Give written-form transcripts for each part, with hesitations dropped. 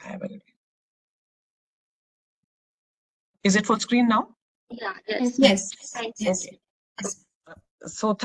I will. Is it full screen now? Yeah, yes. Yes. Thanks. Yes. Okay. So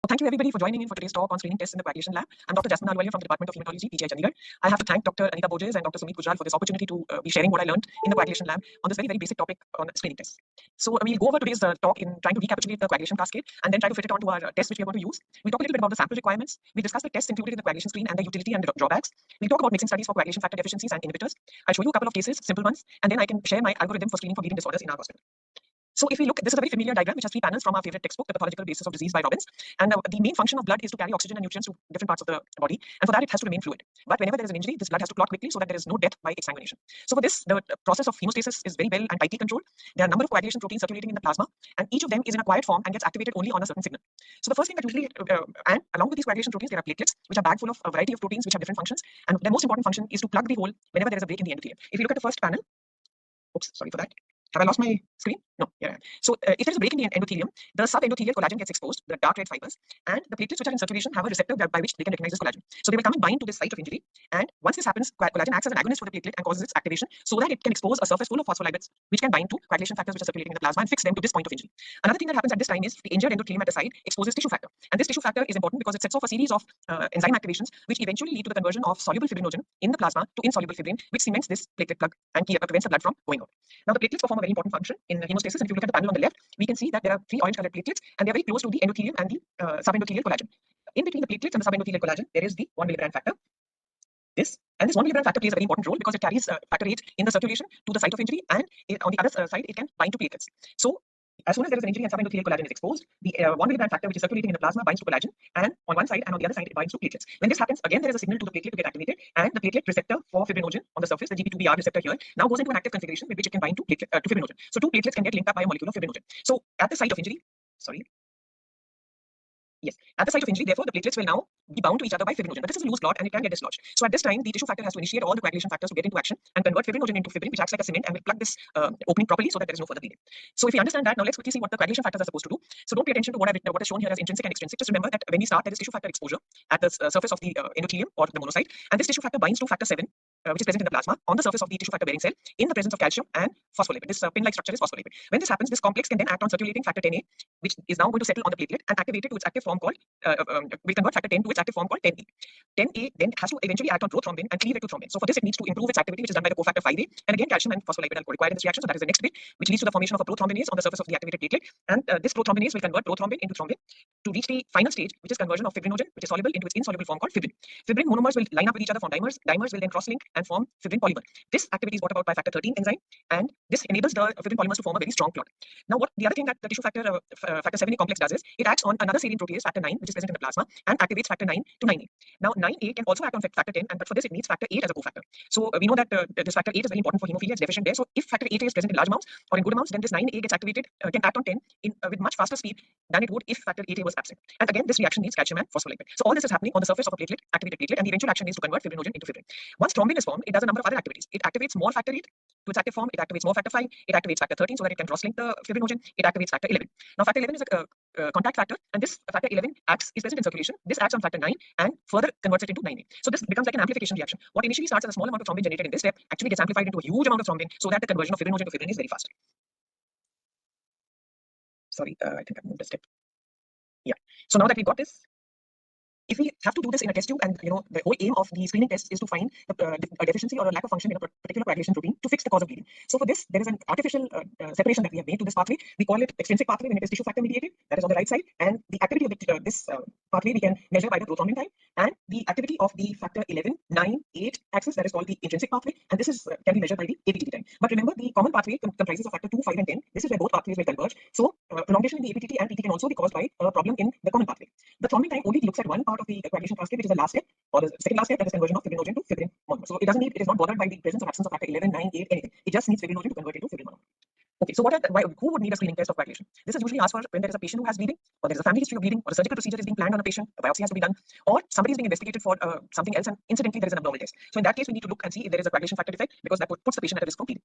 thank you everybody for joining in for today's talk on screening tests in the coagulation lab. I'm Dr. Jasmine Ahluwalia from the Department of Hematology, PGI Chandigarh. I have to thank Dr. Anita Bojes and Dr. Sumit Gujral for this opportunity to be sharing what I learned in the coagulation lab on this very, very basic topic on screening tests. So we'll go over today's talk in trying to recapitulate the coagulation cascade and then try to fit it onto our test which we are going to use. We'll talk a little bit about the sample requirements. We'll discuss the tests included in the coagulation screen and the utility and the drawbacks. We'll talk about mixing studies for coagulation factor deficiencies and inhibitors. I'll show you a couple of cases, simple ones, and then I can share my algorithm for screening for bleeding disorders in our hospital. So if we look, this is a very familiar diagram which has 3 panels from our favorite textbook, The Pathological Basis of Disease by Robbins. And the main function of blood is to carry oxygen and nutrients to different parts of the body. And for that, it has to remain fluid. But whenever there is an injury, this blood has to clot quickly so that there is no death by exsanguination. So for this, the process of hemostasis is very well and tightly controlled. There are a number of coagulation proteins circulating in the plasma, and each of them is in a quiet form and gets activated only on a certain signal. So the first thing that usually, and along with these coagulation proteins, there are platelets, which are bag full of a variety of proteins which have different functions. And their most important function is to plug the hole whenever there is a break in the endothelium. If you look at the first panel, oops, sorry for that. Have I lost my screen? No, here I am. So if there's a break in the endothelium, the subendothelial collagen gets exposed, the dark red fibers, and the platelets which are in circulation have a receptor by which they can recognize this collagen. So they will come and bind to this site of injury. And once this happens, collagen acts as an agonist for the platelet and causes its activation so that it can expose a surface full of phospholipids which can bind to coagulation factors which are circulating in the plasma and fix them to this point of injury. Another thing that happens at this time is the injured endothelium at the site exposes tissue factor. And this tissue factor is important because it sets off a series of enzyme activations which eventually lead to the conversion of soluble fibrinogen in the plasma to insoluble fibrin, which cements this platelet plug and prevents the blood from going out. Now the platelets perform a very important function in hemostasis, and if you look at the panel on the left, we can see that there are 3 orange colored platelets and they are very close to the endothelium and the subendothelial collagen. In between the platelets and the subendothelial collagen, there is the 1 milligram factor. This 1 milligram factor plays a very important role because it carries factor 8 in the circulation to the site of injury, and on the other side, it can bind to platelets. So as soon as there is an injury and subendothelial collagen is exposed, the 1 milligram factor which is circulating in the plasma binds to collagen, and on one side and on the other side it binds to platelets. When this happens, again there is a signal to the platelet to get activated, and the platelet receptor for fibrinogen on the surface, the GP2BR receptor here, now goes into an active configuration with which it can bind to fibrinogen. So 2 platelets can get linked up by a molecule of fibrinogen. So at the site of injury, Yes, at the site of injury, therefore, the platelets will now be bound to each other by fibrinogen. But this is a loose clot and it can get dislodged. So at this time, the tissue factor has to initiate all the coagulation factors to get into action and convert fibrinogen into fibrin, which acts like a cement and will plug this opening properly so that there is no further bleeding. So if we understand that, now let's quickly see what the coagulation factors are supposed to do. So don't pay attention to what is shown here as intrinsic and extrinsic. Just remember that when we start, there is tissue factor exposure at the surface of the endothelium or the monocyte, and this tissue factor binds to factor 7. Which is present in the plasma on the surface of the tissue factor bearing cell in the presence of calcium and phospholipid. This pin-like structure is phospholipid. When this happens, this complex can then act on circulating factor 10A, which is now going to settle on the platelet and activate it to its active form called, will convert factor 10 to its active form called 10A. 10A then has to eventually act on prothrombin and cleave it to thrombin. So for this, it needs to improve its activity, which is done by the cofactor 5A. And again, calcium and phospholipid are required in this reaction. So that is the next bit, which leads to the formation of a prothrombinase on the surface of the activated platelet. And this prothrombinase will convert prothrombin into thrombin to reach the final stage, which is conversion of fibrinogen, which is soluble into its insoluble form called fibrin. Fibrin monomers will line up with each other, form dimers. Dimers will then cross-link and form fibrin polymer. This activity is brought about by factor 13 enzyme, and this enables the fibrin polymers to form a very strong clot. Now, what the other thing that the tissue factor factor 7A complex does is it acts on another serine protease, factor 9, which is present in the plasma, and activates factor 9 to 9A. Now, 9A can also act on factor 10, but for this, it needs factor 8 as a cofactor. So we know that this factor 8 is very important for hemophilia. It's deficient there. So if factor 8A is present in large amounts or in good amounts, then this 9A gets activated, can act on 10 with much faster speed than it would if factor 8A was absent. And again, this reaction needs calcium and phospholipid. So all this is happening on the surface of a platelet, activated platelet, and the eventual action is to convert fibrinogen into fibrin. Once thrombin is formed, it does a number of other activities. It activates more factor 8 to its active form. It activates more factor 5. It activates factor 13 so that it can cross-link the fibrinogen. It activates factor 11. Now, factor 11 is a contact factor, and this factor 11 is present in circulation. This acts on factor 9 and further converts it into 9A. So this becomes like an amplification reaction. What initially starts as a small amount of thrombin generated in this step actually gets amplified into a huge amount of thrombin so that the conversion of fibrinogen to fibrin is very fast. Sorry, I think I moved a step. Yeah. So now that we've got this, if we have to do this in a test tube, and the whole aim of the screening test is to find a deficiency or a lack of function in a particular coagulation protein to fix the cause of bleeding. So for this, there is an artificial separation that we have made to this pathway. We call it extrinsic pathway when it is tissue factor mediated. That is on the right side, and the activity of this pathway we can measure by the prothrombin time, and the activity of the factor 11, 9, 8 axis, that is called the intrinsic pathway, and this is can be measured by the APTT time. But remember, the common pathway comprises of factor 2, 5, and 10. This is where both pathways will converge. So prolongation in the APTT and PT can also be caused by a problem in the common pathway. The thrombin time only looks at one part of the coagulation cascade, which is the last step or the second last step, that is conversion of fibrinogen to fibrin monomer. So it is not bothered by the presence or absence of factor 11, 9, 8, anything. It just needs fibrinogen to convert into fibrin monomer. Okay, so who would need a screening test of coagulation? This is usually asked for when there is a patient who has bleeding, or there is a family history of bleeding, or a surgical procedure is being planned on a patient, a biopsy has to be done, or somebody is being investigated for something else and incidentally there is an abnormal test. So in that case, we need to look and see if there is a coagulation factor defect, because that puts the patient at a risk for bleeding.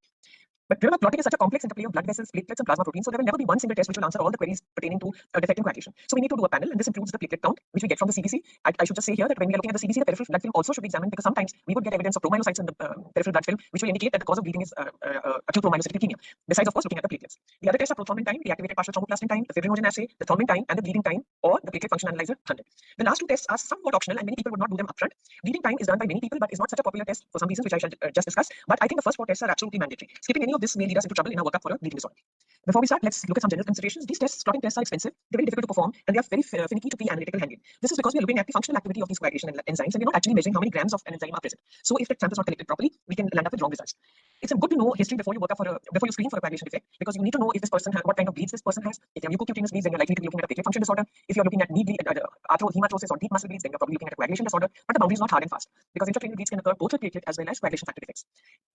But remember, clotting is such a complex interplay of blood vessels, platelets, and plasma proteins, so there will never be one single test which will answer all the queries pertaining to defect in coagulation. So we need to do a panel, and this includes the platelet count, which we get from the CBC. I should just say here that when we are looking at the CBC, the peripheral blood film also should be examined, because sometimes we would get evidence of promyelocytes in the peripheral blood film, which will indicate that the cause of bleeding is acute promyelocytic leukemia. Besides, of course, looking at the platelets. The other tests are prothrombin time, the activated partial thromboplastin time, the fibrinogen assay, the thrombin time, and the bleeding time, or the platelet function analyzer 100. The last two tests are somewhat optional, and many people would not do them upfront. Bleeding time is done by many people, but is not such a popular test for some reasons, which I shall just discuss. But I think the first four tests are absolutely mandatory. Skipping any of this may lead us into trouble in our workup for a bleeding disorder. Before we start, let's look at some general considerations. These tests, clotting tests, are expensive, they're very difficult to perform, and they are very finicky to pre-analytical handling. This is because we are looking at the functional activity of these coagulation enzymes, and we're not actually measuring how many grams of an enzyme are present. So if the sample is not collected properly, we can land up with wrong results. It's good to know history before you before you screen for a coagulation defect, because you need to know if this person has what kind of bleeds this person has. If you have mucocutaneous bleeds, then you're likely to be looking at a platelet function disorder. If you're looking at knee bleed, arthromatosis or deep muscle bleeds, then you're probably looking at a coagulation disorder. But the boundary is not hard and fast, because intracranial bleeds can occur both with platelet as well as coagulation factor defects.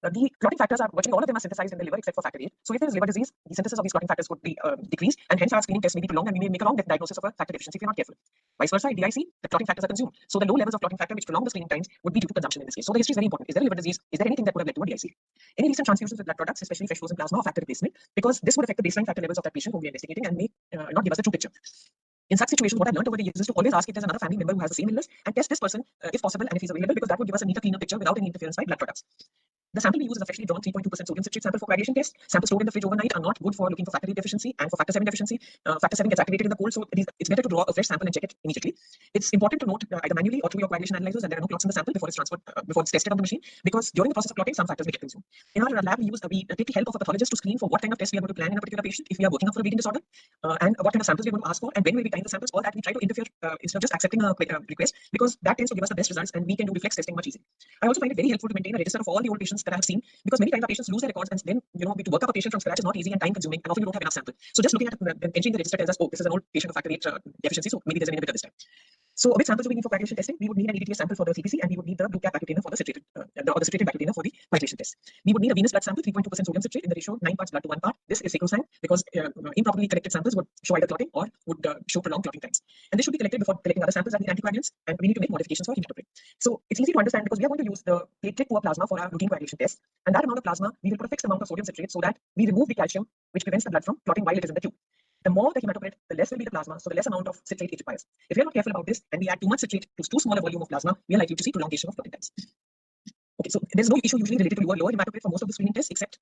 The clotting factors are virtually all of them are synthesized in the liver except for factor VIII. So if there is liver disease, the synthesis of these clotting factors would be decreased, and hence our screening test may be prolonged, and we may make a wrong diagnosis of a factor deficiency if we're not careful. Vice versa, in DIC, the clotting factors are consumed. So the low levels of clotting factor which prolong the screening times would be due to consumption in this case. So the history is very important. Is there a liver disease? Is there anything that would have led to a DIC? Any recent transfusions with blood products, especially fresh frozen plasma or factor replacement, because this would affect the baseline factor levels of that patient whom we are investigating and may not give us a true picture. In such situations, what I've learned over the years is to always ask if there's another family member who has the same illness and test this person if possible and if he's available, because that would give us a neater, cleaner picture without any interference by blood products. The sample we use is a freshly drawn 3.2% sodium citrate sample for coagulation test. Samples stored in the fridge overnight are not good for looking for factor VIII deficiency and for factor VII deficiency. Factor VII gets activated in the cold, so it's better to draw a fresh sample and check it immediately. It's important to note either manually or through your coagulation analyzers that there are no clots in the sample before it's transferred, before it's tested on the machine, because during the process of clotting, some factors may get consumed. In our lab, we take the help of a pathologist to screen for what kind of test we are going to plan in a particular patient if we are working up for a bleeding disorder, and what kind of samples we are going to ask for, and when will we time the samples. All that we try to interfere instead of just accepting a request, because that tends to give us the best results, and we can do reflex testing much easier. I also find it very helpful to maintain a register of all the old patients that I have seen, because many times our patients lose their records, and then to work up a patient from scratch is not easy and time consuming, and often you don't have enough sample. So just looking at entering the register tells us, oh, this is an old patient of factor VIII deficiency, so maybe there's an inhibitor this time. So which samples do we need for coagulation testing? We would need an EDTA sample for the CPC, and we would need the blue cap bacteremia for the citrated or the citrated bacteremia for the coagulation test. We would need a venous blood sample, 3.2% sodium citrate in the ratio 9 parts blood to 1 part. This is sacrosanct, because improperly collected samples would show either clotting or would show prolonged clotting times. And this should be collected before collecting other samples that need anticoagulants, and we need to make modifications for hematocrit. So it's easy to understand, because we are going to use the platelet poor plasma for our routine coagulation test, and that amount of plasma we will put a fixed amount of sodium citrate so that we remove the calcium which prevents the blood from clotting while it is in the tube. The more the hematocrit, the less will be the plasma, so the less amount of citrate it requires. If we are not careful about this and we add too much citrate to too small a volume of plasma, we are likely to see prolongation of clotting times. Okay, so there's no issue usually related to lower hematocrit for most of the screening tests, except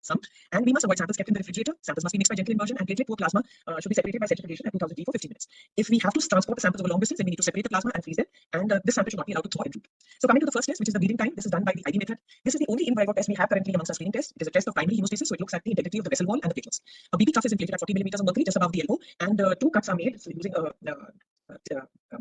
some. And we must avoid samples kept in the refrigerator. Samples must be mixed by gentle immersion, and platelet poor plasma should be separated by centrifugation at 2000 G for 15 minutes. If we have to transport the samples over long distance, then we need to separate the plasma and freeze them, and this sample should not be allowed to thaw en route. So coming to the first test, which is the bleeding time, this is done by the IV method. This is the only in vivo test we have currently amongst our screening tests. It is a test of primary hemostasis, so it looks at the integrity of the vessel wall and the platelets. A BP cuff is inflated at 40 millimeters of mercury just above the elbow, and two cuts are made using a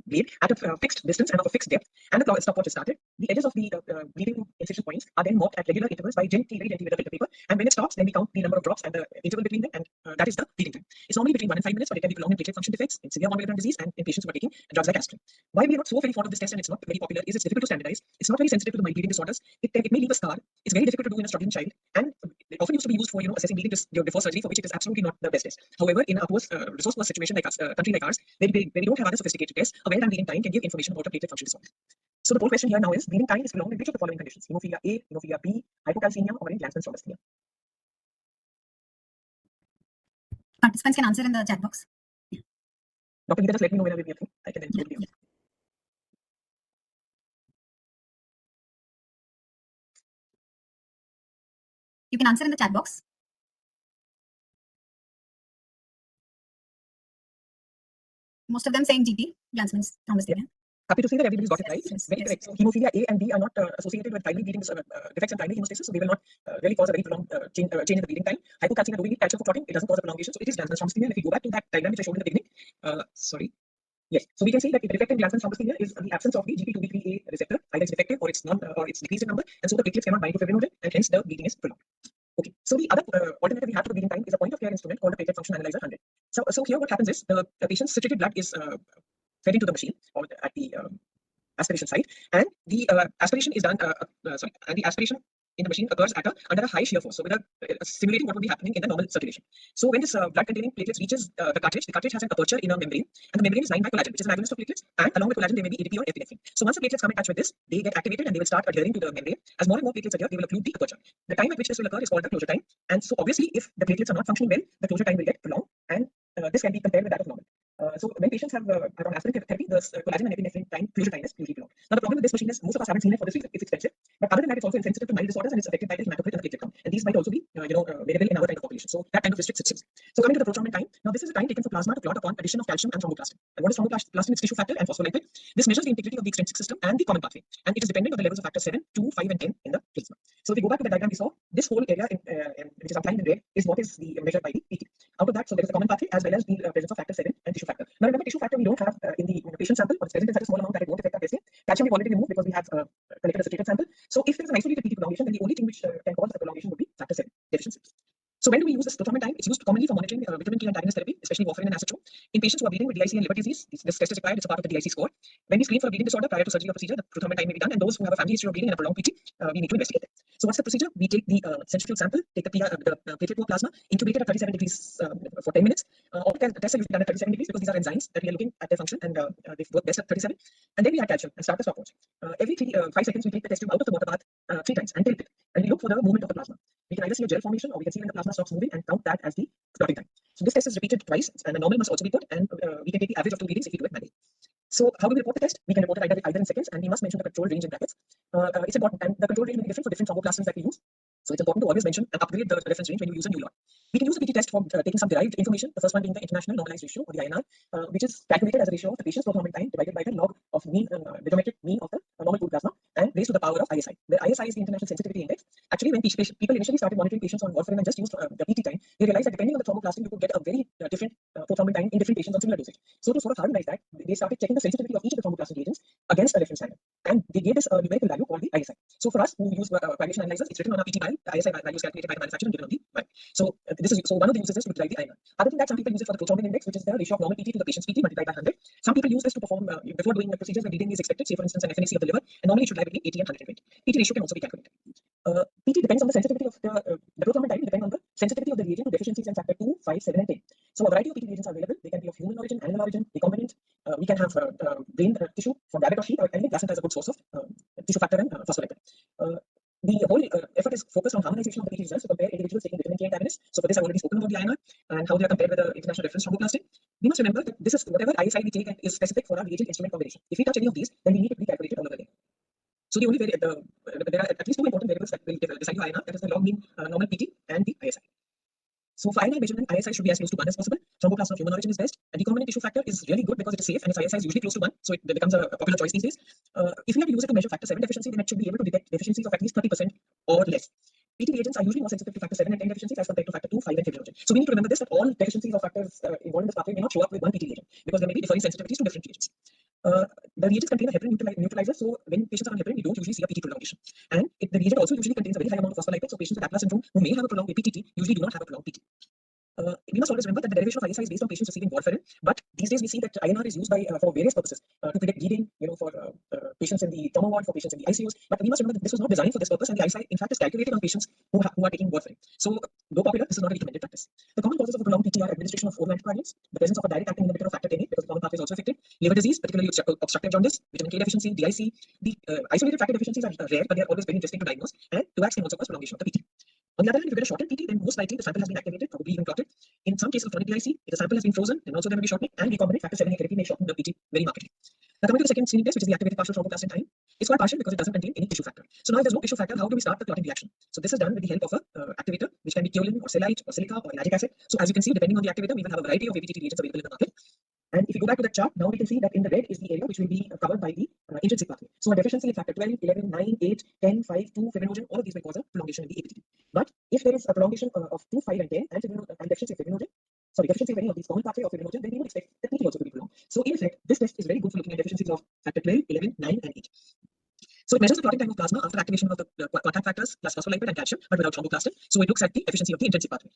blade at a fixed distance and of a fixed depth, and the stopwatch is started. The edges of the bleeding incision points are then marked at regular intervals by very gently with a filter paper, and when it stops, then we count the number of drops and the interval between them, and that is the bleeding time. It's normally between 1 and 5 minutes, but it can be prolonged in platelet function defects, in severe one disease, and in patients who are taking drugs like aspirin. Why we are not so very fond of this test and it's not very popular is it's difficult to standardize. It's not very sensitive to the mild bleeding disorders. It may leave a scar. It's very difficult to do in a struggling child, and it often used to be used for assessing bleeding before surgery, for which it is absolutely not the best test. However, in a resource poor situation like us, country like ours, where we don't have other sophisticated tests, a well-done bleeding time can give information about a platelet function disorder. So the whole question here now is, bleeding time is prolonged in which of the following conditions? Hemophilia A, hemophilia B, hypocalcemia, or in Glanzmann thrombostomia? Participants can answer in the chat box. Dr. Geeta, just let me know when I will be through. I can then give you. You can answer in the chat box. Most of them saying GT, Glanzmann's thrombostomia. Happy to see that everybody's got it right. Yes, Very yes. correct. So hemophilia A and B are not associated with primary bleeding defects in primary hemostasis, so they will not really cause a very prolonged change in the bleeding time. Hypocalcemia, do we need calcium for clotting? It doesn't cause a prolongation, so it is Glanzmann's thrombostomia. And if we go back to that diagram which I showed in the beginning, yes. So we can see that the defect in Glanzmann's thrombostomia is the absence of the GP2B3A receptor. Either it's defective or it's decreased in number, and so the platelets cannot bind to fibrinogen, and hence the bleeding is prolonged. Okay, so the other alternative we have to the bleeding time is a point of care instrument called a platelet function analyzer 100. So here what happens is the patient's citrated blood is fed into the machine or at the aspiration site, and the aspiration is done. And the aspiration in the machine occurs under a high shear force, so with simulating what would be happening in the normal circulation. So when this blood-containing platelets reaches the cartridge has an aperture in a membrane, and the membrane is lined by collagen, which is an agonist of platelets, and along with collagen there may be ADP or epinephrine. So once the platelets come in touch with this, they get activated and they will start adhering to the membrane. As more and more platelets adhere, they will occlude the aperture. The time at which this will occur is called the closure time. And so obviously, if the platelets are not functioning well, the closure time will get prolonged, and this can be compared with that of normal. So when patients are on aspirin therapy, the collagen and epinephrine closure time is usually prolonged. Now the problem with this machine is most of us haven't seen it for this reason. It's expensive, but other than that, it's also insensitive to mild disorders and it's affected by the hematocrit and the platelet count. And these might also be variable in our kind of population. So that kind of restricts it. So coming to the prothrombin time, now this is a time taken for plasma to clot upon addition of calcium and thromboplastin. And what is thromboplastin? It's tissue factor and phospholipid. This measures the integrity of the extrinsic system and the common pathway, and it is dependent on the levels of factor 7, 2, 5, and 10 in the plasma. So if we go back to the diagram we saw, this whole area which is outlined in red is what is measured by the PT. Out of that, so there is a common pathway as well as the presence of factor 7 and tissue factor. Now remember, tissue factor we don't have in the patient sample, but it's present in such a small amount that it won't affect our testing. Calcium we've already removed because we have collected a saturated sample. So if there is an isolated PT prolongation, then the only thing which can cause the prolongation would be factor 7 deficiency. So when do we use this prothrombin time? It's used commonly for monitoring vitamin K antagonist therapy, especially warfarin and acetone. In patients who are bleeding with DIC and liver disease, this test is required. It's a part of the DIC score. When we screen for a bleeding disorder prior to surgery or procedure, the prothrombin time may be done. And those who have a family history of bleeding and a prolonged PT, we need to investigate them. So what's the procedure? We take the centrifuge sample, take the platelet poor plasma, incubate it at 37 degrees for 10 minutes. All the tests are usually done at 37 degrees because these are enzymes that we are looking at their function, and they work best at 37. And then we add calcium and start the stopwatch. Every 5 seconds, we take the test tube out of the water bath 3 times and tilt it, and we look for the movement of the plasma. We can either see a gel formation or we can see when the plasma stops moving and count that as the clotting time. So this test is repeated twice, and the normal must also be put, and we can take the average of 2 readings if we do it manually. So how do we report the test? We can report it either in seconds, and we must mention the control range in brackets. It's important, and the control range will be different for different thromboplastins that we use. So it's important to always mention and upgrade the reference range when you use a new lot. We can use the PT test for taking some derived information. The first one being the international normalized ratio, or the INR, which is calculated as a ratio of the patient's prothrombin time divided by the log of the geometric mean of the normal pool plasma and raised to the power of ISI, where ISI is the international sensitivity index. Actually, when people initially started monitoring patients on warfarin and just used the PT time, they realized that depending on the thromboplastin, you could get a very different prothrombin time in different patients on similar dosage. So to sort of harmonize that, they started checking the sensitivity of each of the thromboplastin reagents against a reference standard, and they gave us a numerical value called the ISI. So for us who use coagulation analyzers, it's written on a PT vial. The ISI value is calculated by the manufacturer and given on the vial. So one of the uses is to derive the INR. Other than that, some people use it for the prothrombin index, which is the ratio of normal PT to the patient's PT multiplied by 100. Some people use this to perform before doing the procedures when bleeding is expected, say for instance an FNAC of the liver, and normally it should lie between 80 and 120. PT ratio can also be calculated. PT depends on the sensitivity of the prothrombin time, depends on the sensitivity of the reagent to deficiencies in factor 2, 5, 7, and 10. So a variety of PT reagents are available. They can be of human origin, animal origin, recombinant. We can have brain tissue from rabbit or sheep, or anything. Placenta is a good source of tissue factor and phospholipid. The whole effort is focused on harmonization of the PT results to compare individuals taking vitamin K antagonists. So for this, I've already spoken about the INR and how they are compared with the international reference thromboplastin. We must remember that this is whatever ISI we take is specific for our reagent instrument combination. If we touch any of these, then we need to recalculate it all over again. So the only there are at least 2 important variables that will decide your INR. That is the log mean normal PT and the ISI. So for INR measurement, ISI should be as close to 1 as possible. Thromboplastin of human origin is best. And recombinant tissue factor is really good because it is safe and its ISI is usually close to 1. So it becomes a popular choice these days. If we have to use it to measure factor 7 deficiency, then it should be able to detect deficiencies of at least 30% or less. PT reagents are usually more sensitive to factor 7 and 10 deficiencies as compared to factor 2, 5, and fibrinogen. So we need to remember this, that all deficiencies of factors involved in this pathway may not show up with one PT reagent because there may be differing sensitivities to different reagents. The reagents contain a heparin neutralizer, so when patients are on heparin, we don't usually see a PT prolongation. And the reagent also usually contains a very high amount of phospholipids, so patients with Aplar syndrome who may have a prolonged PTT usually do not have a prolonged PT. We must always remember that the derivation of ISI is based on patients receiving warfarin, but these days we see that INR is used for various purposes to predict bleeding, for patients in the trauma ward, for patients in the ICUs. But we must remember that this was not designed for this purpose, and the ISI, in fact, is calculated on patients who are taking warfarin. So, though popular, this is not a recommended practice. The common causes of a prolonged PT are administration of oral anticoagulants, the presence of a direct acting inhibitor of factor 10A because the common pathway is also affected, liver disease, particularly obstructive jaundice, vitamin K deficiency, DIC. The isolated factor deficiencies are rare, but they are always very interesting to diagnose, and TOACs can also cause prolongation of the PT. On the other hand, if you get a shortened PT, then most likely the sample has been activated, probably even clotted. In some cases of chronic DIC, the sample has been frozen, and also there may be shortening, and recombinant factor 7A therapy may shorten the PT very markedly. Now coming to the second screening test, which is the activated partial thromboplastin time. It's called partial because it doesn't contain any tissue factor. So now if there's no tissue factor, how do we start the clotting reaction? So this is done with the help of a activator, which can be kaolin or cellulite or silica or ellagic acid. So as you can see, depending on the activator, we will have a variety of ABTT reagents available in the market. And if you go back to the chart, now we can see that in the red is the area which will be covered by the intrinsic pathway. So a deficiency in factor 12, 11, 9, 8, 10, 5, 2, fibrinogen, all of these may cause a prolongation in the ABTT. But if there is a prolongation of 2, 5, and 10 and deficiency of fibrinogen, deficiency of any of these common pathway of fibrinogen, then we would expect the PT also to be prolonged. So in effect, this test is very good for looking at deficiencies of factor 12, 11, 9, and 8. So it measures the clotting time of plasma after activation of the contact factors plus phospholipid and calcium, but without thromboplastin. So it looks at the efficiency of the intrinsic pathway.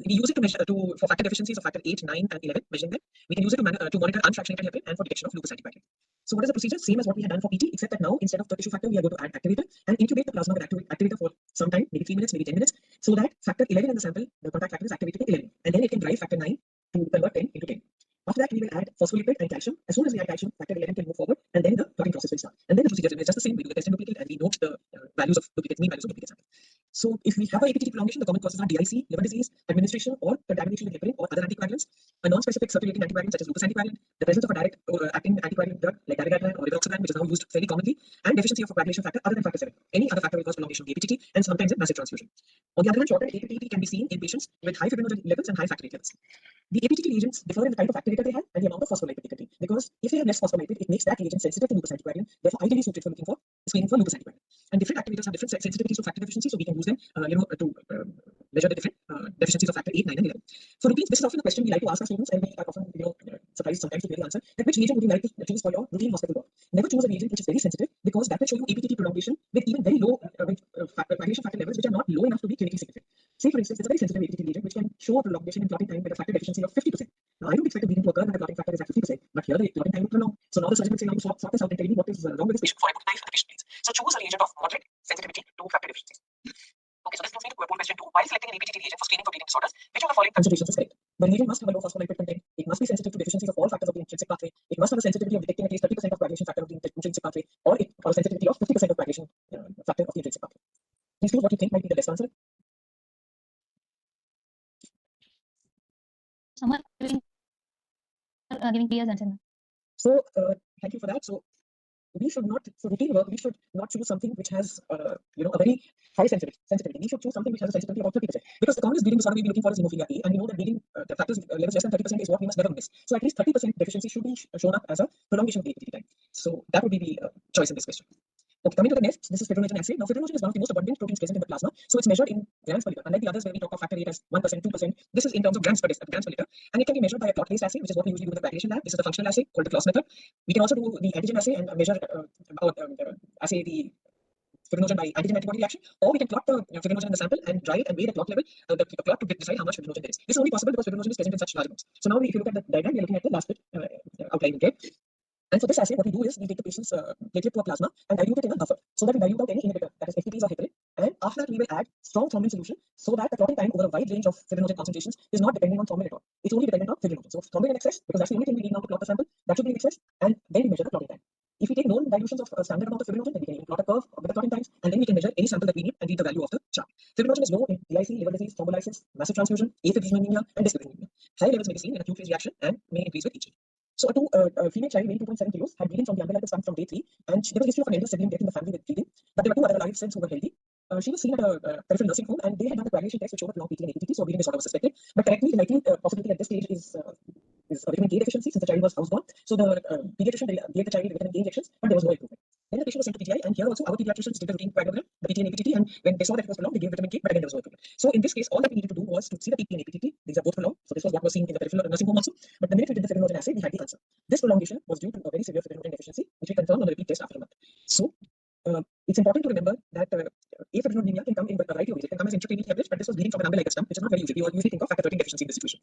We use it to measure for factor deficiencies of factor 8, 9, and 11, measuring them. We can use it to monitor unfractionated heparin and for detection of lupus anticoagulant. So what is the procedure? Same as what we had done for PT, except that now instead of the tissue factor, we are going to add activator and incubate the plasma with activator for some time, maybe 3 minutes, maybe 10 minutes, so that factor 11 in the sample, the contact factor is activated to 11, and then it can drive factor 9 to convert 10 into 10. After that, we will add phospholipid and calcium. As soon as we add calcium, factor 11 can move forward, and then the clotting process will start. And then the procedure is just the same. We do the test and duplicate, and we note the values of duplicates, mean values of duplicate sample. So if we have a APTT prolongation, the common causes are DIC, liver disease, administration or contamination with heparin or other anticoagulants, a non-specific circulating anticoagulant such as lupus anticoagulant, the presence of a direct acting anticoagulant drug like daridorexant or rivaroxaban, which is now used fairly commonly, and deficiency of a coagulation factor other than factor 7. Any other factor will cause prolongation of the APTT, and sometimes in massive transfusion. On the other hand, shortened APTT can be seen in patients with high fibrinogen levels and high factor VIII levels. The APTT reagents differ in the type of activator they have and the amount of phospholipid they contain, because if they have less phospholipid, it makes that reagent sensitive to lupus anticoagulant, therefore ideally suited for looking for screening for lupus anticoagulant. And different activators have different sensitivities to factor deficiency, so we can use them to measure the different deficiencies of factor 8, 9, and 11. For routines, this is often a question we like to ask our students, and we are often surprised sometimes to hear the answer, that which reagent would you like to choose for your routine hospital work? Never choose a reagent which is very sensitive, because that will show you APTT prolongation with even very low coagulation factor levels which are not low enough to be clinically significant. Say for instance, it's a very sensitive APTT reagent which can show a prolongation in clotting time with a factor deficiency of 50%. Now, I don't expect a bleeding to occur when the clotting factor is at 50%, but here the clotting time will prolong. So now the surgeon will say, now you sort this out and tell me what is wrong with this patient before I put the knife in the patient, please. So choose a reagent of moderate sensitivity to factor deficiencies. Okay, so this brings me to pool question 2. While selecting an APTT reagent for screening for bleeding disorders, which of the following considerations is correct? The reagent must have a low phospholipid content. It must be sensitive to deficiencies of all factors of the intrinsic pathway. It must have a sensitivity of detecting at least 30% of coagulation factor of the intrinsic pathway, or a sensitivity of 50% of coagulation factor of the intrinsic pathway. Please choose what you think might be the best answer. Someone giving Priya's answer. So thank you for that. So we should not, for routine work, we should not choose something which has a very high sensitivity. We should choose something which has a sensitivity of about 30%, because the commonest bleeding disorder we'll be looking for is hemophilia A, and we know that bleeding the factors levels less than 30% is what we must never miss. So at least 30% deficiency should be shown up as a prolongation of the APTT time. So that would be the choice in this question. Okay, coming to the next, this is fibrinogen assay. Now, fibrinogen is one of the most abundant proteins present in the plasma, so it's measured in grams per liter. Unlike the others where we talk of factor 8 as 1%, 2%, this is in terms of grams per liter, and it can be measured by a clot-based assay, which is what we usually do in the coagulation lab. This is the functional assay called the Claus method. We can also do the antigen assay and measure assay the fibrinogen by antigen antibody reaction, or we can plot the fibrinogen in the sample and dry it and weigh the clot level, the clot to decide how much fibrinogen there is. This is only possible because fibrinogen is present in such large amounts. So now, if you look at the diagram, we are looking at the last bit outlined in red. And for this assay, what we do is we take the patient's platelet poor plasma and dilute it in a buffer, so that we dilute out any inhibitor, that is FTPs or heparin, and after that we will add strong thrombin solution, so that the clotting time over a wide range of fibrinogen concentrations is not dependent on thrombin at all. It's only dependent on fibrinogen. So thrombin in excess, because that's the only thing we need now to clot the sample, that should be in excess, and then we measure the clotting time. If we take known dilutions of a standard amount of fibrinogen, then we can even plot a curve with the clotting times, and then we can measure any sample that we need and read the value of the chart. Fibrinogen is low in DIC, liver disease, thrombolysis, massive transfusion, afibrinogenemia, and dysfibrinogenemia. High levels may be seen in acute phase reaction and may increase with age. So a female child weighing 2.7 kilos had bleeding from the umbilical stump from day 3, and there was a history of an elder sibling death in the family with bleeding, but there were 2 other alive siblings who were healthy. She was seen at a peripheral nursing home, and they had done the coagulation test which showed a prolonged PT and APTT, so bleeding disorder was suspected. But correctly, the likely possibility at this stage is vitamin K deficiency, since the child was housebound. So the pediatrician gave the child vitamin K injections, but there was no improvement. Then the patient was sent to PGI, and here also our pediatricians did the routine coagulogram, the PT and APTT, and when they saw that it was prolonged, they gave vitamin K, but again there was no improvement. So in this case, all that we needed to do was to see the PT and APTT. These are both prolonged, so this was what was seen in the peripheral nursing home also. But the minute we did the fibrinogen assay, we had the answer. This prolongation was due to a very severe fibrinogen deficiency, which we confirmed on a repeat test after a month. So it's important to remember that afibrinogenemia can come in a variety of ways. It can come as intracranial hemorrhage, but this was bleeding from an umbilical stump, which is not very usual. We usually think of factor 13 deficiency in this situation.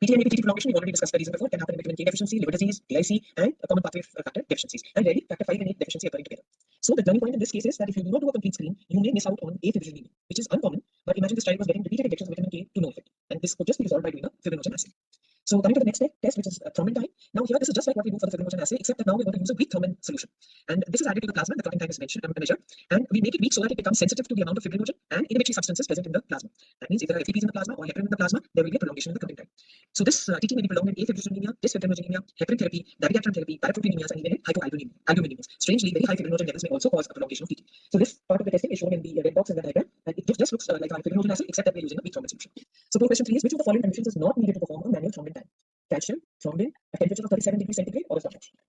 PT and APTT prolongation, we've already discussed the reason before. It can happen in vitamin K deficiency, liver disease, DIC, and a common pathway factor deficiencies, and rarely factor 5 and 8 deficiency occurring together. So the turning point in this case is that if you do not do a complete screen, you may miss out on afibrinogenemia, which is uncommon. But imagine this child was getting repeated injections of vitamin K to no effect, and this could just be resolved by doing a fibrinogen assay. So coming to the next test, which is thrombin time. Now here, this is just like what we do for the fibrinogen assay, except that now we're going to use a weak thrombin solution, and this is added to the plasma. The clotting time is measured, and we make it weak so that it becomes sensitive to the amount of fibrinogen and inhibitory substances present in the plasma. That means if there are FTPs in the plasma or heparin in the plasma, there will be a prolongation in the clotting time. So this TT may be prolonged in afibrinogenemia, dysfibrinogenemia, heparin therapy, dabigatran therapy, paraproteinemias, and even in hypoalbuminemias. Strangely, very high fibrinogen levels may also cause a prolongation of TT. So this part of the testing is shown in the red box in the diagram, and it just looks like a fibrinogen assay, except that we're using a weak thrombin solution. So question 3 is, which of the following conditions is not needed to perform a manual thrombin time? Calcium, thrombin, a temperature of 37 degrees centigrade, or is not optional?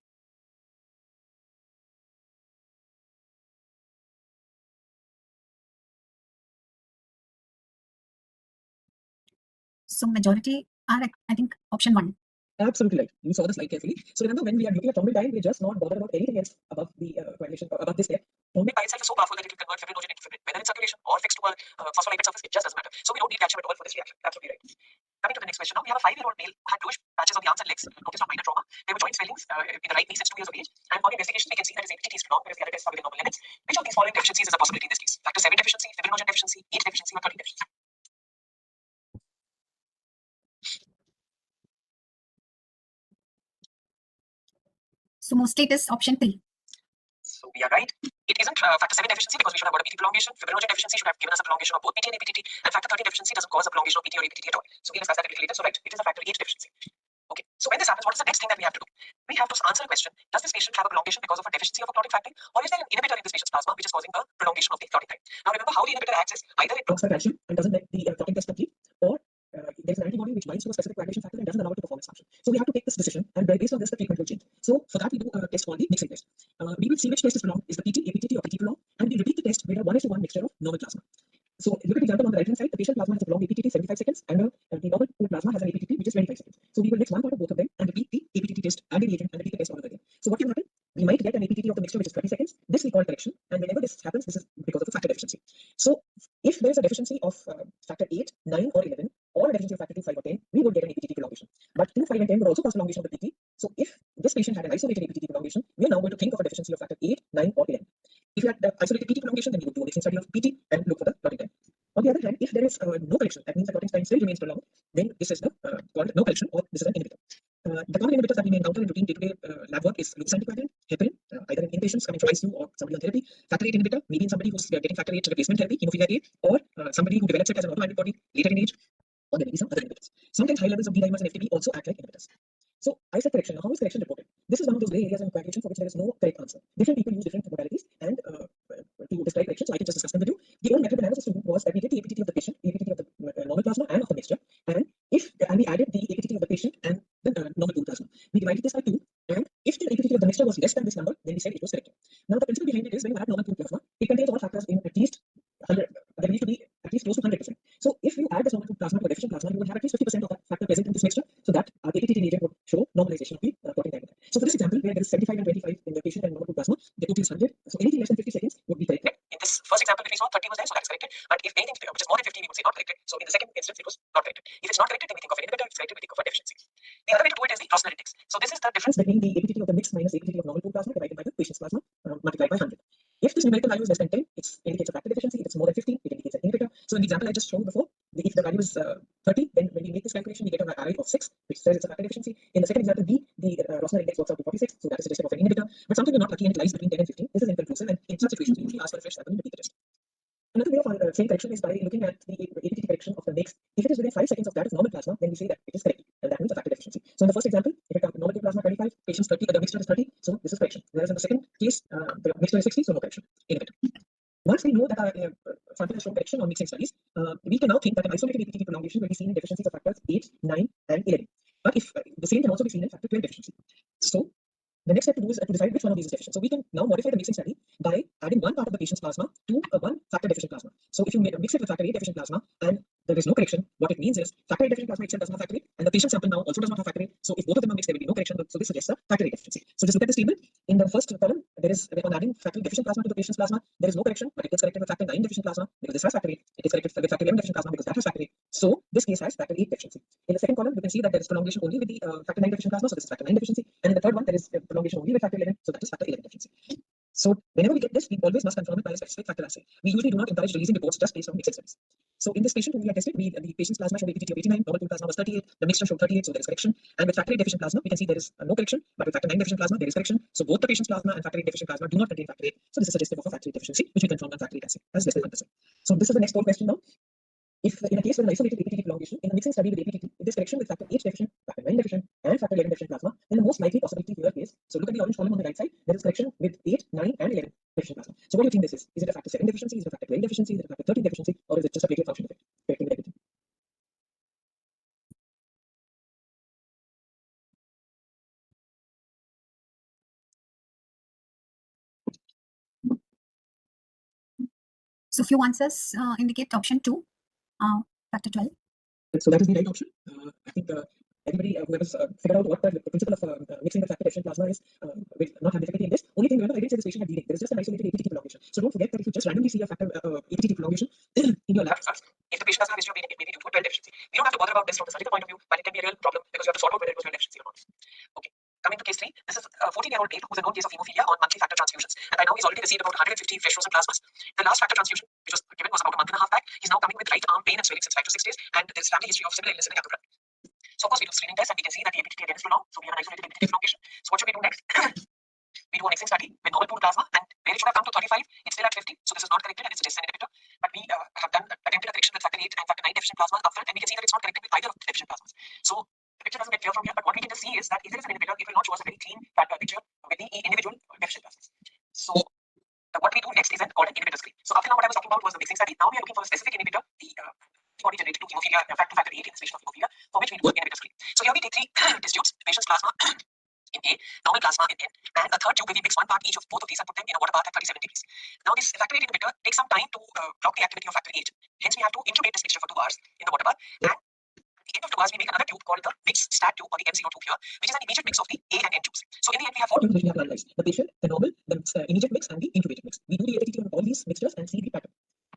So majority are, I think, option 1. Absolutely right. You saw the slide carefully. So remember, when we are looking at thrombin, we're just not bothered about anything else above the coagulation, above this step. Thrombin by itself is so powerful that it will convert fibrinogen into fibrin, whether in circulation or fixed to a phospholipid surface. It just doesn't matter. So we don't need calcium at all for this reaction. Absolutely right. Coming to the next question now, we have a 5-year-old male who had bluish patches on the arms and legs, noticed on minor trauma. There were joint swellings in the right knee since 2 years of age. And on investigation, we can see that his APTT is strong, whereas the other tests are within normal limits. Which of these following deficiencies is a possibility in this case? Factor 7 deficiency, fibrinogen deficiency, 8 deficiency, or 13 deficiency? So mostly it is option 3. So we are right. It isn't factor 7 deficiency because we should have got a PT prolongation. Fibrinogen deficiency should have given us a prolongation of both PT and APTT. And factor 13 deficiency doesn't cause a prolongation of PT or APTT at all. So we'll discuss that a little later. So right, it is a factor 8 deficiency. Okay. So when this happens, what is the next thing that we have to do? We have to answer a question. Does this patient have a prolongation because of a deficiency of a clotting factor? Or is there an inhibitor in this patient's plasma which is causing a prolongation of the clotting time? Now remember how the inhibitor acts is either it blocks the calcium and doesn't let the clotting test complete, or there is an antibody which binds to a specific coagulation factor and doesn't allow it to perform its function. So we have to take this decision, and based on this, the treatment will change. So for that, we do a test called the mixing test. We will see which test is prolonged, is the PT, APTT, or PT prolonged, and we repeat the test with a 1:1 mixture of normal plasma. So look at the example on the right hand side. The patient plasma has a prolonged APTT 75 seconds, and the normal pool plasma has an APTT which is 25 seconds. So we will mix one part of both of them and repeat the APTT test and the reagent and repeat the test all over again. So what can happen? We might get an APTT of the mixture which is 30 seconds. This we call correction, and whenever this happens, this is because of a factor deficiency. So if there is a deficiency of factor 8, 9, or 11, or a deficiency of factor 2, 5, or 10, we would get an APTT prolongation. But 2, 5, and 10 would also cause prolongation of the PT. So if this patient had an isolated APTT prolongation, we are now going to think of a deficiency of factor 8, 9, or 11. If you had the isolated PT prolongation, then we would do a mixing study of PT and look for the clotting time. On the other hand, if there is no correction, that means the clotting time still remains prolonged, then this is the called no correction, or this is an inhibitor. The common inhibitors that we may encounter in routine day-to-day lab work is lupus anticoagulant, heparin, either in inpatients coming from ICU or somebody on therapy, factor 8 inhibitor, maybe in somebody who's getting factor 8 replacement therapy, hemophilia A, or somebody who develops it as an autoantibody body later in age, or there may be some other inhibitors. Sometimes high levels of D-dimers and FTP also act like inhibitors. So I said correction. Now, how is correction reported? This is one of those gray areas in coagulation for which there is no correct answer. Different people use different modalities and to describe correction. So I can just discuss them with you. The old method of analysis was that we did the APTT of the patient, the APTT of the normal plasma, and of the mixture, and we added the APTT of the patient and the normal pool plasma. We divided this by 2, and if the APTT of the mixture was less than this number, then we said it was correct. Now the principle behind it is when you add normal pool plasma, it contains all factors in at least 100. There needs to be at least close to 100%. So if you add this normal pool plasma to a deficient plasma, you will have at least 50% of that factor present in this mixture, so that our APTT reagent would show normalization of the clotting time. So for this example, where there is 75 and 25 in the patient and normal pool plasma, the total is 100. So anything less than 50 seconds would be correct. In this first example, we saw 30 was there, so that is corrected. But if anything which is more than 50, we would say not corrected. So in the second instance, it was not corrected. If it's not corrected, then we think of an inhibitor. If it's corrected, we think of a deficiency. The other way to do it is the Rossner index. So this is the difference between the APTT of the mix minus APTT of normal pool plasma divided by the patient's plasma multiplied by 100. If this numerical value is less than 10, it indicates a factor deficiency. If it's more than 15, it indicates an inhibitor. So in the example I just showed before, if the value is 30, then when we make this calculation, we get an RI of 6, which says it's a factor deficiency. In the second example B, the Rossner index works out to 46, so that is suggestive of an inhibitor. But something we're not lucky and it lies between 10 and 15. This is inconclusive, and in such situations, we usually ask for a fresh sample and repeat the test. Another way of saying correction is by looking at the APTT correction of the mix. If it is within 5 seconds of that of normal plasma, then we say that it is correct, and that means a factor deficiency. So in the first example, if it comes normal plasma 25, patients 30, the mixture is 30, so this is correction. Whereas in the second case, the mixture is 60, so no correction. Inhibitor. Once we know that our sample has shown correction on mixing studies, we can now think that an isolated APTT prolongation will be seen in deficiencies of factors 8, 9, and 11. But if the same can also be seen in factor 12 deficiency. So the next step to do is to decide which one of these is deficient. So we can now modify the mixing study by adding one part of the patient's plasma to one factor deficient plasma. So if you mix it with factor 8 deficient plasma and there is no correction, what it means is factor 8 deficient plasma itself does not have factor 8, and the patient sample now also does not have factor 8. So if both of them are mixed, there will be no correction. So this suggests a factor 8 deficiency. So just look at this table. In the first column, there is on adding factor deficient plasma to the patient's plasma, there is no correction, but it gets corrected with factor 9 deficient plasma because this has factor 8. It is corrected with factor 11 deficient plasma because that has factor 8. So this case has factor 8 deficiency. In the second column, you can see that there is prolongation only with the factor 9 deficient plasma, so this is factor 9 deficiency. And in the third one, there is prolongation only with factor 11, so that is factor 11 deficiency. So whenever we get this, we always must confirm it by a specific factor assay. We usually do not encourage releasing reports just based on mixed studies. So in this patient whom we had tested, the patient's plasma showed APTT of 89, normal pool plasma was 38, the mixture showed 38, so there is correction. And with factor 8 deficient plasma, we can see there is no correction, but with factor 9 deficient plasma, there is correction. So both the patient's plasma and factor 8 deficient plasma do not contain factor 8. So this is suggestive of a factor 8 deficiency, which we confirm on factor 8 assay as less than 1%. So this is the next poll question now. If in a case with an isolated APTT prolongation, in a mixing study with APTT, if this correction with factor 8 deficient, factor 9 deficient, and factor 11 deficient plasma, then the most likely possibility here is, so look at the orange column on the right side, there is correction with 8, 9, and 11 deficient plasma. So what do you think this is? Is it a factor 7 deficiency? Is it a factor 12 deficiency? Is it a factor 13 deficiency? Or is it just a platelet function effect? Correcting with everything. So few answers indicate option 2, factor 12. So that is the right option. I think everybody who whoever's figured out what the principle of mixing the factor deficient plasma is will not have difficulty in this. Only thing, remember, I didn't say this patient had bleeding. There is just an isolated APTT prolongation. So don't forget that if you just randomly see a factor APTT prolongation in your lab results, if the patient doesn't have history of bleeding, it may be due to a 12 deficiency. We don't have to bother about this from the surgical point of view, but it can be a real problem because you have to sort out whether it was 12 deficiency or not. Okay. Coming to case 3, this is a 14-year-old male who's a known case of hemophilia on monthly factor transfusions. And by now he's already received about 150 fresh frozen plasmas. The last factor transfusion, which was given, was about a month and a half back. He's now coming with right arm pain and swelling since 5 to 6 days, and there's family history of similar illness in the younger brother. So of course we do screening tests and we can see that the APTT again is prolonged. So we have an isolated APTT prolongation. So what should we do next? We do a mixing study with normal pool plasma, and where it should have come to 35, it's still at 50. So this is not corrected and it's a an inhibitor. But we have done attempted a correction with factor 8 and factor 9 deficient plasma upfront, and we can see that it's not corrected with either of the deficient plasmas. So the picture doesn't get clear from here, but what we can just see is that if there is an inhibitor, it will not show us a very clean picture with the individual deficient plasmas. So what we do next is called an inhibitor screen. So after now what I was talking about was the mixing study. Now we are looking for a specific inhibitor, the antibody generated to hemophilia, factor 8 in this patient of hemophilia, for which we do an inhibitor screen. So here we take 3 test tubes, the patient's plasma in A, normal plasma in N, and a third tube where we mix one part each of both of these and put them in a water bath at 37 degrees. Now this factor 8 inhibitor takes some time to block the activity of factor 8. Hence we have to incubate this mixture for 2 hours in the water bath. And at the end of 2 hours, we make another tube called the mixed stat tube or the M0 tube here, which is an immediate mix of the A and N tubes. So in the end, we have 4 tubes which we have to analyze: the patient, the normal, the immediate mix, and the incubated mix. We do the APTT on all these mixtures and see the pattern.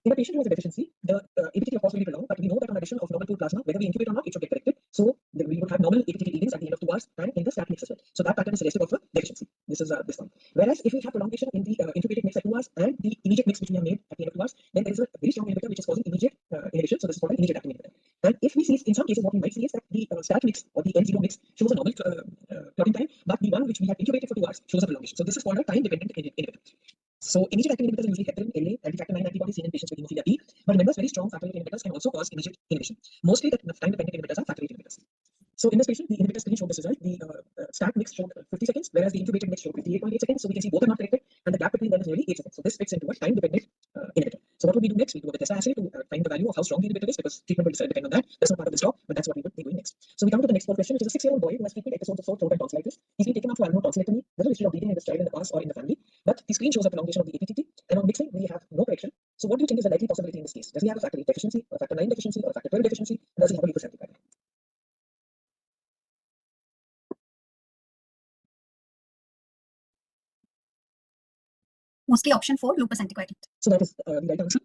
In a patient who has a deficiency, the APTT of course will be prolonged, but we know that on addition of normal pool plasma, whether we incubate or not, it should get corrected. So we would have normal APTT readings at the end of 2 hours and in the stat mix as well. So that pattern is suggestive of a deficiency. This is this one. Whereas if we have prolongation in the incubated mix at 2 hours and the immediate mix which we have made at the end of 2 hours, then there is a very strong inhibitor which is causing immediate inhibition. So this is called an immediate acting inhibitor. And if we see, in some cases, what we might see is that the stat mix or the N0 mix shows a normal clotting time, but the one which we have incubated for 2 hours shows a prolongation. So this is called a time-dependent inhibitor. So immediate acting inhibitors are usually heparin, LA, anti-factor 9 antibodies seen in patients with hemophilia B. But remember, very strong factor 8 inhibitors can also cause immediate inhibition. Mostly the time-dependent inhibitors are factor 8 inhibitors. So in this patient, the inhibitor screen showed this result. The stat mix showed 50 seconds, whereas the incubated mix showed 58.8 seconds. So we can see both are not corrected, and the gap between them is nearly 8 seconds. So this fits into a time-dependent inhibitor. So what would we do next? We do a test assay to find the value of how strong the inhibitor is, because treatment will depend on that. That's not part of this talk, but that's what we would be doing next. So we come to the next question, which is a 6-year-old boy who has frequent episodes of sore throat and tonsillitis. He's been taken up for annual tonsillectomy. There's no history of bleeding in this child in the past or in the family, but the screen shows a prolongation of the APTT, and on mixing we have no correction. So what do you think is the likely possibility in this case? Does he have a factor 8 deficiency, or a factor 9 deficiency, or a factor 12 deficiency? And does he have a leukocytic pattern? Mostly option 4, lupus anticoagulant. So that is the right answer.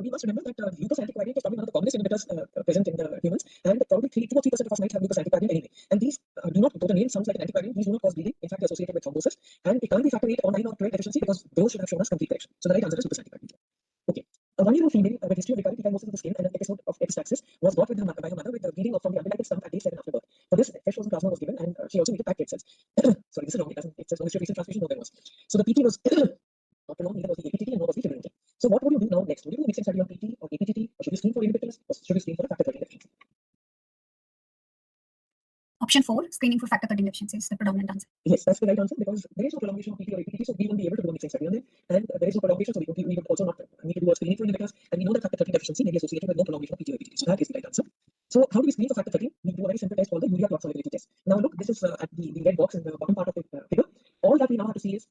We must remember that lupus anticoagulant is probably one of the commonest inhibitors present in the humans, and probably 2 or 3% of us might have lupus anticoagulant anyway. And these do not, though the name sounds like an anticoagulant, these do not cause bleeding. In fact, they're associated with thrombosis, and it can't be factor 8 or 9 or 12 deficiency because those should have shown us complete correction. So the right answer is lupus anticoagulant. Okay. A 1-year-old female with history of recurrent ecchymosis of the skin and an episode of epistaxis was brought with her by her mother with the bleeding from the umbilical stump at day 7 after birth. For this, fresh frozen plasma was given, and she also needed packed red cells. Sorry, this is wrong. It says no history of recent transfusion. No, there was. So the PT was not prolonged, neither was the APTT, and nor was the fibrinogen. So what would you do now next? Would you do a mixing study on PT or APTT, or should you screen for inhibitors, or should you screen for a factor 13 deficiency? Option 4, screening for factor 13 deficiency is the predominant answer. Yes, that's the right answer, because there is no prolongation of PT or APTT, so we won't be able to do a mixing study on them, and there is no prolongation, so we would also not need to do a screening for inhibitors, and we know that factor 13 deficiency may be associated with no prolongation of PT or APTT, so that is the right answer. So how do we screen for factor 13? We do a very simple test called the urea clot solubility test. Now look, this is at the red box in the bottom part of the figure. All that we now have to see is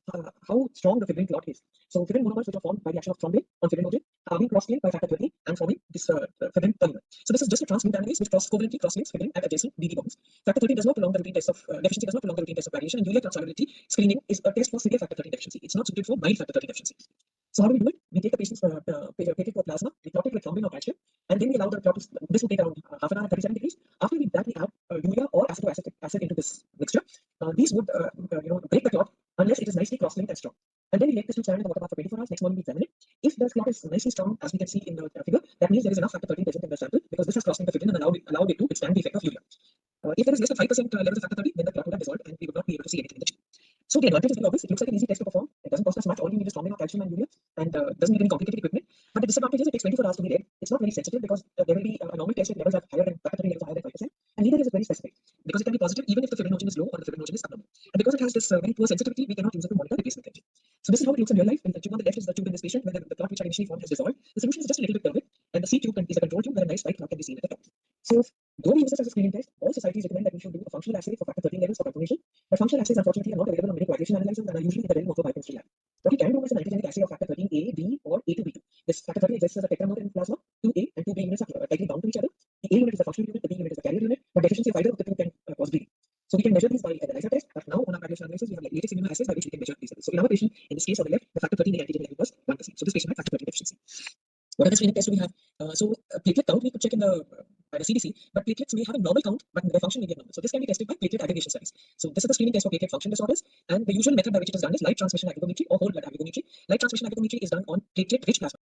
how strong the fibrin clot is. So fibrin monomers, which are formed by the action of thrombin on fibrinogen, are being cross-linked by factor 13 and forming this fibrin polymer. So this is just a transglutaminase which covalently cross-links fibrin at adjacent BD bonds. Factor 13 does not prolong the routine test of deficiency, does not prolong the routine test of variation, and urea clot solubility screening is a test for severe factor 13 deficiency. It's not suited for mild factor 13 deficiency. So how do we do it? We take the patient's platelet for plasma, we clot it with thrombin or calcium, and then we allow the clot to, this will take around half an hour at 37 degrees. After that, we add urea or acetoacetic acid into this mixture. These would break the clot unless it is nicely cross-linked and strong. And then we let this to stand in the water bath for 24 hours. Next morning we examine it. If the clot is nicely strong, as we can see in the figure, that means there is enough factor 13 present in the sample, because this has cross-linked the fibrin and allowed it to withstand the effect of urea. If there is less than 5% levels of factor 13, then the clot would have dissolved and we would not be able to see anything in the tube. So the advantage is very obvious. It looks like an easy test to perform. It doesn't cost us much. All we need is thrombin or calcium and urea, and doesn't need any complicated equipment. But the disadvantage is it takes 24 hours to be read. It's not very sensitive, because there will be a normal test levels are higher than factor 13 levels are higher than 5%, and neither is it very specific, because it can be positive even if the fibrinogen is low or the fibrinogen is abnormal. And because it has this very poor sensitivity, we cannot use it to monitor replacement therapy. So this is how it looks in real life. And the tube on the left is the tube in this patient where the clot which had initially formed has dissolved. The solution is just a little bit turbid, and the C tube is a control tube where a nice white clot can be seen at the top. So though we use this as a screening test, all societies recommend that we should do a functional assay for factor 13 levels for confirmation. But functional assays unfortunately are not available on many coagulation analyzers and are usually in the realm of a biochemistry lab. What we can do is an antigenic assay of factor 13A, B, or A to B2. This factor 13 exists as a tetramer in plasma. 2A and 2B units are tightly bound to each other. The A unit is the functional unit, the B unit is the carrier unit, but deficiency of either of the two can cause bleeding. So we can measure these by an ELISA test, but now on our coagulation analysis, we have like latest immunoassays by which we can measure these levels. So in our patient, in this case on the left, the factor 13A antigen level was 1%. So this patient had factor 13 deficiency. What other screening tests do we have? Platelet count we could check in the by the CDC, but platelets may have a normal count, but their function may be abnormal. So this can be tested by platelet aggregation studies. So this is the screening test for platelet function disorders, and the usual method by which it is done is light transmission aggregometry or whole blood aggregometry. Light transmission aggregometry is done on platelet-rich plasma.